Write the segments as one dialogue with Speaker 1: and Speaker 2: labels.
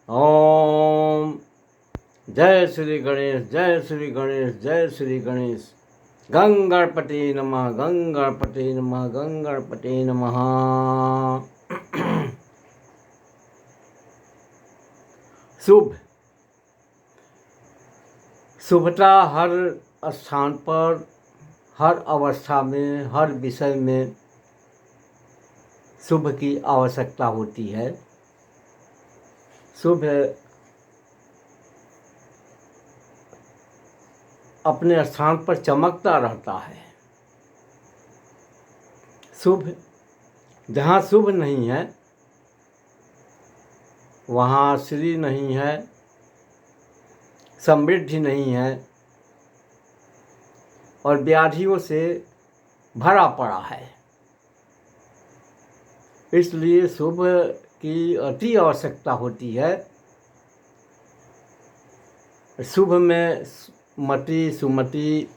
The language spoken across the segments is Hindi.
Speaker 1: ओम जय श्री गणेश, जय श्री गणेश, जय श्री गणेश। गंगणपति नमः, गंगणपति नमः, गंगणपति नमः। शुभ शुभता हर स्थान पर, हर अवस्था में, हर विषय में शुभ की आवश्यकता होती है। शुभ अपने स्थान पर चमकता रहता है। शुभ जहाँ शुभ नहीं है वहाँ श्री नहीं है, समृद्धि नहीं है और व्याधियों से भरा पड़ा है। इसलिए शुभ की अति आवश्यकता होती है। शुभ में मति, सुमति,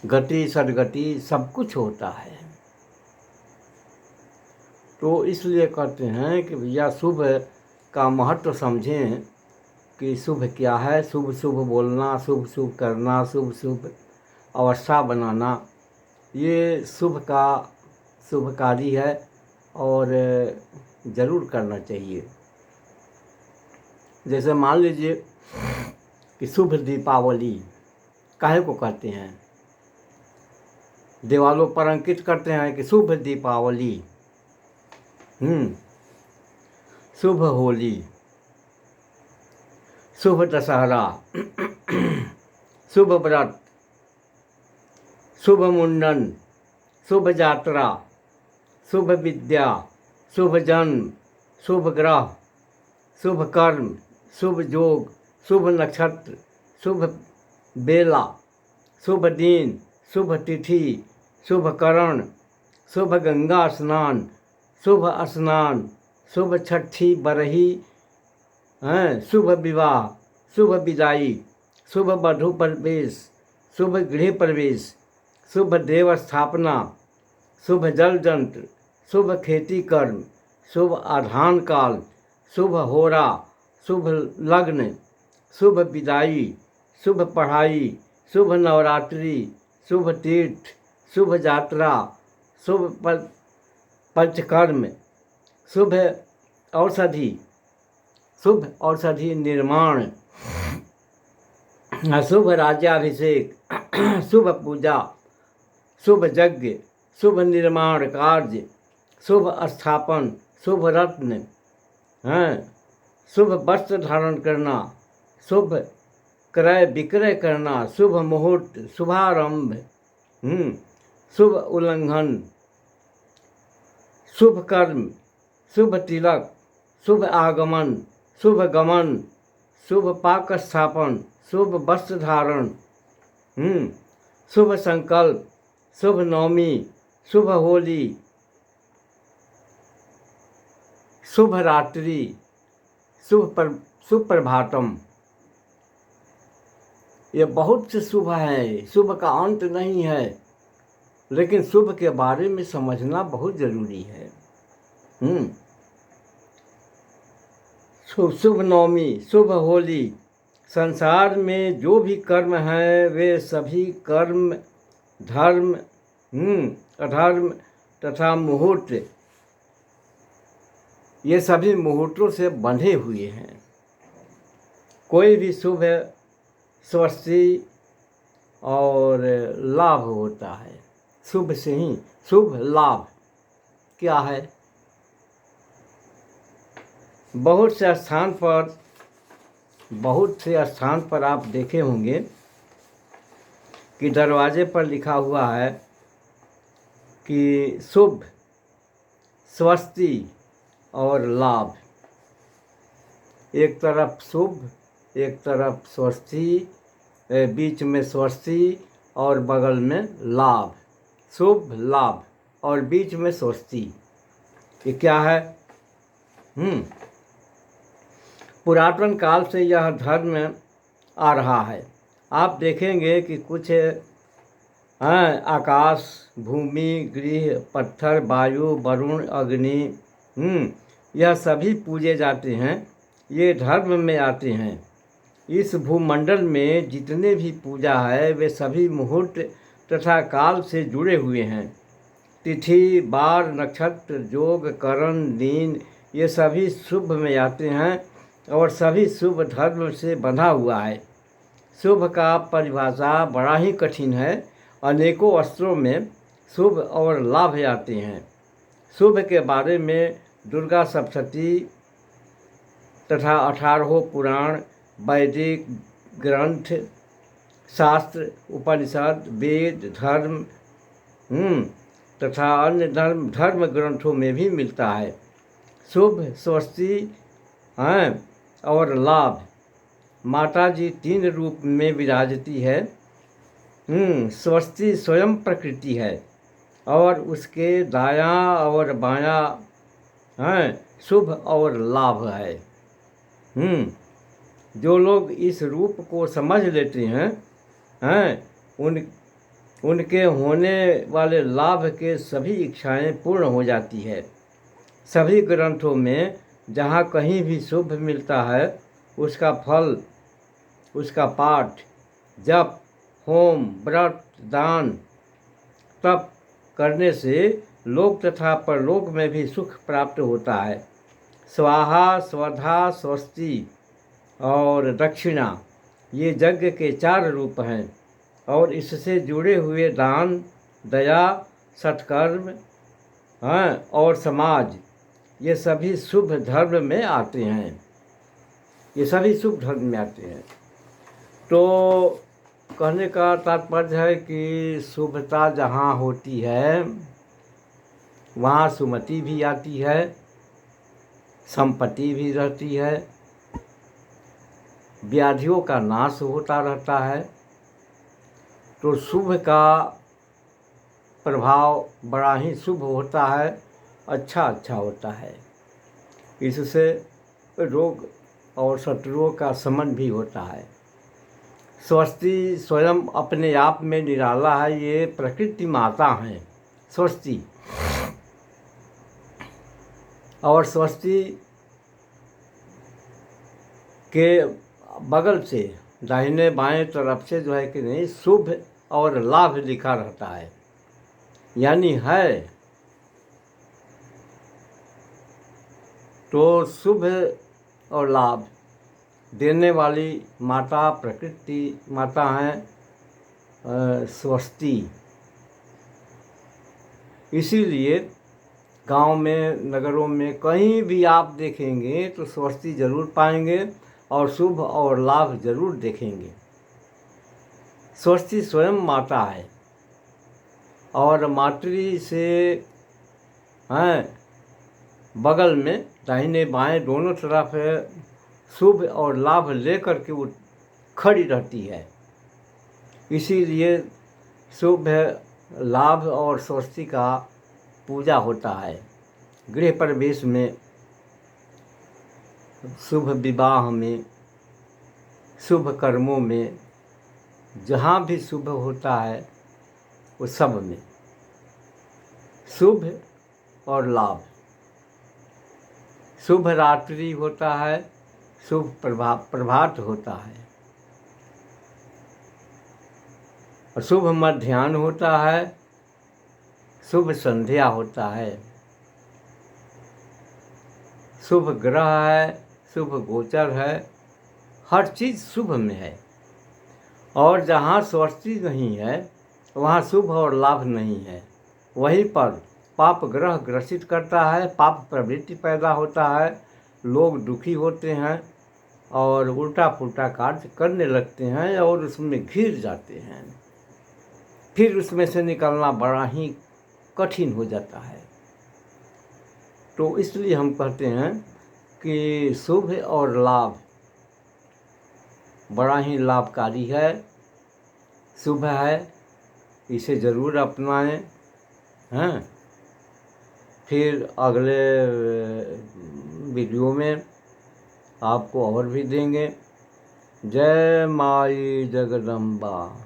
Speaker 1: गति, सद्गति सब कुछ होता है। तो इसलिए कहते हैं कि भैया शुभ का महत्व समझें कि शुभ क्या है। शुभ शुभ बोलना, शुभ शुभ करना, शुभ शुभ अवस्था बनाना, ये शुभ का शुभकारी है और ज़रूर करना चाहिए। जैसे मान लीजिए कि शुभ दीपावली काहे को कहते हैं, दीवारों पर अंकित करते हैं कि शुभ दीपावली, शुभ होली, शुभ दशहरा, शुभ व्रत, शुभ मुंडन, शुभ यात्रा, शुभ विद्या, शुभ जन्म, शुभ ग्रह, शुभ कर्म, शुभ योग, शुभ नक्षत्र, शुभ बेला, शुभ दिन, शुभ तिथि, शुभ करण, शुभ गंगा स्नान, शुभ स्नान, शुभ छठी बरही, शुभ विवाह, शुभ विदाई, शुभ वधू प्रवेश, शुभ गृह प्रवेश, शुभ देव स्थापना, शुभ जल जंत्र, शुभ खेती कर्म, शुभ आधान काल, शुभ होरा, शुभ लग्न, शुभ विदाई, शुभ पढ़ाई, शुभ नवरात्रि, शुभ तीर्थ, शुभ यात्रा, शुभ पंचकर्म, शुभ औषधि, शुभ औषधि निर्माण, शुभ राज्याभिषेक, शुभ पूजा, शुभ यज्ञ, शुभ निर्माण कार्य, शुभ स्थापन, शुभ रत्न, शुभ वस्त्र धारण करना, शुभ क्रय विक्रय करना, शुभ मुहूर्त, शुभारंभ, शुभ उल्लंघन, शुभ कर्म, शुभ तिलक, शुभ आगमन, शुभ गमन, शुभ पाक स्थापन, शुभ वस्त्र धारण, शुभ संकल्प, शुभ नवमी, शुभ होली, शुभ रात्रि, शुभ प्रभातम। ये बहुत से शुभ है, शुभ का अंत नहीं है, लेकिन शुभ के बारे में समझना बहुत ज़रूरी है। शुभ नवमी, शुभ होली, संसार में जो भी कर्म हैं वे सभी कर्म, धर्म, अधर्म तथा मुहूर्त, ये सभी मुहूर्तों से बंधे हुए हैं। कोई भी शुभ स्वस्ति और लाभ होता है। शुभ से ही शुभ लाभ क्या है। बहुत से स्थान पर आप देखे होंगे कि दरवाजे पर लिखा हुआ है कि शुभ, स्वस्ति और लाभ। एक तरफ शुभ, एक तरफ स्वस्ति, बीच में स्वस्ति और बगल में लाभ। शुभ लाभ और बीच में स्वस्ति, ये क्या है? पुरातन काल से यह धर्म आ रहा है। आप देखेंगे कि कुछ आकाश, भूमि, गृह, पत्थर, वायु, वरुण, अग्नि, यह सभी पूजे जाते हैं। ये धर्म में आते हैं। इस भूमंडल में जितने भी पूजा है वे सभी मुहूर्त तथा काल से जुड़े हुए हैं। तिथि, बार, नक्षत्र, योग, करण, दिन ये सभी शुभ में आते हैं और सभी शुभ धर्म से बंधा हुआ है। शुभ का परिभाषा बड़ा ही कठिन है। अनेकों अस्त्रों में शुभ और लाभ आते हैं। शुभ के बारे में दुर्गा सप्तशती तथा 18 पुराण, वैदिक ग्रंथ, शास्त्र, उपनिषद, वेद, धर्म तथा अन्य धर्म ग्रंथों में भी मिलता है। शुभ, स्वस्ति हैं और लाभ। माता जी 3 रूप में विराजती है। स्वस्ति स्वयं प्रकृति है और उसके दायां और बायां हैं शुभ और लाभ है। जो लोग इस रूप को समझ लेते हैं उनके होने वाले लाभ के सभी इच्छाएं पूर्ण हो जाती है। सभी ग्रंथों में जहाँ कहीं भी शुभ मिलता है उसका फल, उसका पाठ, जप, होम, व्रत, दान, तप करने से लोक तथा परलोक में भी सुख प्राप्त होता है। स्वाहा, स्वधा, स्वस्ति और दक्षिणा ये यज्ञ के 4 रूप हैं और इससे जुड़े हुए दान, दया, सत्कर्म और समाज ये सभी शुभ धर्म में आते हैं। ये सभी शुभ धर्म में आते हैं। तो कहने का तात्पर्य है कि शुभता जहाँ होती है वहाँ सुमति भी आती है, संपत्ति भी रहती है, व्याधियों का नाश होता रहता है। तो शुभ का प्रभाव बड़ा ही शुभ होता है, अच्छा होता है। इससे रोग और शत्रुओं का शमन भी होता है। स्वस्ति स्वयं अपने आप में निराला है। ये प्रकृति माता हैं स्वस्ति। और स्वस्ति के बगल से दाहिने बाएं तरफ से जो है कि नहीं शुभ और लाभ लिखा रहता है, यानी है। तो शुभ और लाभ देने वाली माता प्रकृति माता हैं स्वस्ति। इसीलिए गांव में, नगरों में कहीं भी आप देखेंगे तो स्वस्ति जरूर पाएंगे और शुभ और लाभ जरूर देखेंगे। स्वस्ति स्वयं माता है और मातृ से बगल में दाहिने बाएं दोनों तरफ शुभ और लाभ लेकर के वो खड़ी रहती है। इसीलिए शुभ लाभ और स्वस्ति का पूजा होता है। गृह प्रवेश में, शुभ विवाह में, शुभ कर्मों में, जहाँ भी शुभ होता है वो सब में शुभ और लाभ। शुभ रात्रि होता है, शुभ प्रभात होता है, और शुभ मध्याह्न होता है, शुभ संध्या होता है। शुभ ग्रह है, शुभ गोचर है, हर चीज़ शुभ में है। और जहाँ स्वस्ति नहीं है वहाँ शुभ और लाभ नहीं है। वहीं पर पाप ग्रह ग्रसित करता है, पाप प्रवृत्ति पैदा होता है, लोग दुखी होते हैं और उल्टा पुल्टा कार्य करने लगते हैं और उसमें घिर जाते हैं। फिर उसमें से निकलना बड़ा ही कठिन हो जाता है। तो इसलिए हम कहते हैं कि शुभ और लाभ बड़ा ही लाभकारी है, शुभ है, इसे ज़रूर अपनाएं। फिर अगले वीडियो में आपको और भी देंगे। जय माई जगदम्बा।